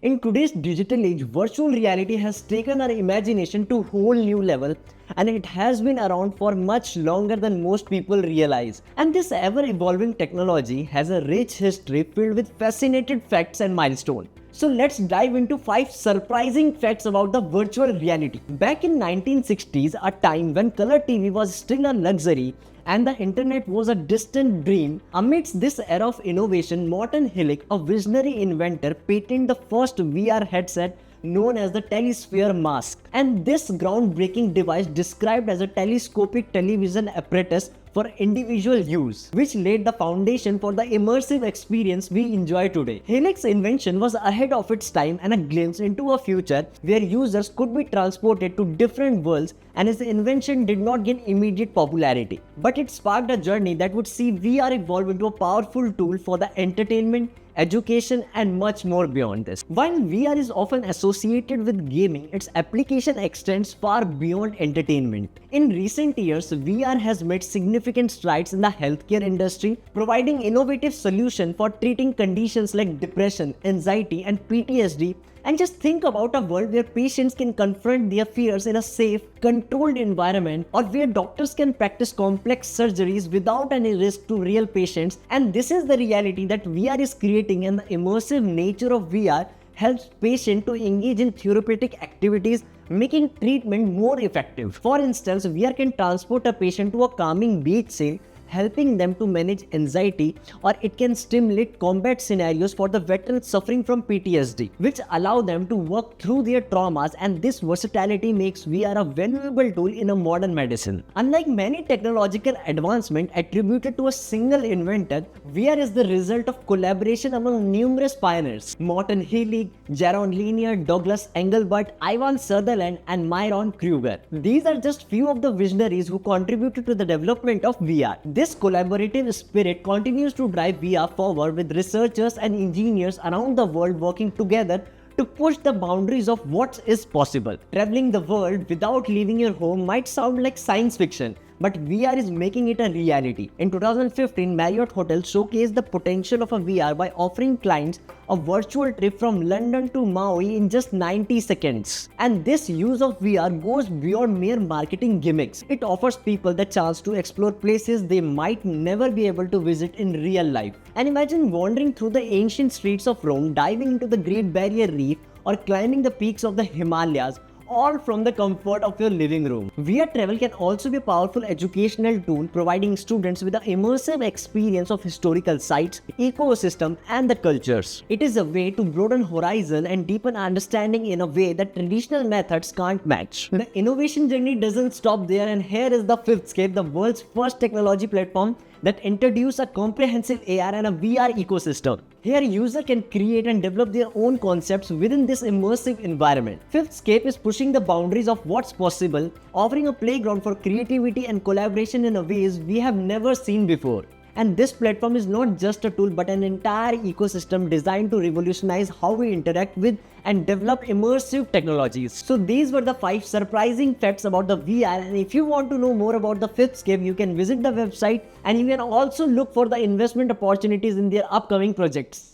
In today's digital age, virtual reality has taken our imagination to a whole new level, and it has been around for much longer than most people realize. And this ever evolving technology has a rich history filled with fascinating facts and milestones. So let's dive into 5 surprising facts about the virtual reality. Back in 1960s, a time when color TV was still a luxury and the internet was a distant dream, amidst this era of innovation, Morton Hillick, a visionary inventor, patented the first VR headset known as the Telesphere Mask. And this groundbreaking device, described as a telescopic television apparatus for individual use, which laid the foundation for the immersive experience we enjoy today. Hillick's invention was ahead of its time and a glimpse into a future where users could be transported to different worlds, and his invention did not gain immediate popularity. But it sparked a journey that would see VR evolve into a powerful tool for the entertainment, education, and much more beyond this. While VR is often associated with gaming, its application extends far beyond entertainment. In recent years, VR has made significant strides in the healthcare industry, providing innovative solutions for treating conditions like depression, anxiety, and PTSD. And just think about a world where patients can confront their fears in a safe, controlled environment, or where doctors can practice complex surgeries without any risk to real patients. And this is the reality that VR is creating, and the immersive nature of VR helps patients to engage in therapeutic activities, making treatment more effective. For instance, VR can transport a patient to a calming beach scene, helping them to manage anxiety, or it can stimulate combat scenarios for the veterans suffering from PTSD, which allow them to work through their traumas. And this versatility makes VR a valuable tool in a modern medicine. Unlike many technological advancements attributed to a single inventor, VR is the result of collaboration among numerous pioneers: Morton Hillick, Jaron Lanier, Douglas Engelbart, Ivan Sutherland, and Myron Kruger. These are just few of the visionaries who contributed to the development of VR. This collaborative spirit continues to drive VR forward, with researchers and engineers around the world working together to push the boundaries of what is possible. Traveling the world without leaving your home might sound like science fiction, but VR is making it a reality. In 2015, Marriott Hotel showcased the potential of a VR by offering clients a virtual trip from London to Maui in just 90 seconds. And this use of VR goes beyond mere marketing gimmicks. It offers people the chance to explore places they might never be able to visit in real life. And imagine wandering through the ancient streets of Rome, diving into the Great Barrier Reef, or climbing the peaks of the Himalayas, all from the comfort of your living room. VR travel can also be a powerful educational tool, providing students with an immersive experience of historical sites, ecosystem, and the cultures. It is a way to broaden horizon and deepen understanding in a way that traditional methods can't match. The innovation journey doesn't stop there, and here is the Fifthscape, the world's first technology platform that introduce a comprehensive AR and a VR ecosystem. Here, users can create and develop their own concepts within this immersive environment. Fifthscape is pushing the boundaries of what's possible, offering a playground for creativity and collaboration in ways we have never seen before. And this platform is not just a tool but an entire ecosystem designed to revolutionize how we interact with and develop immersive technologies. So these were the 5 surprising facts about the VR, and if you want to know more about the Fifthscape, you can visit the website, and you can also look for the investment opportunities in their upcoming projects.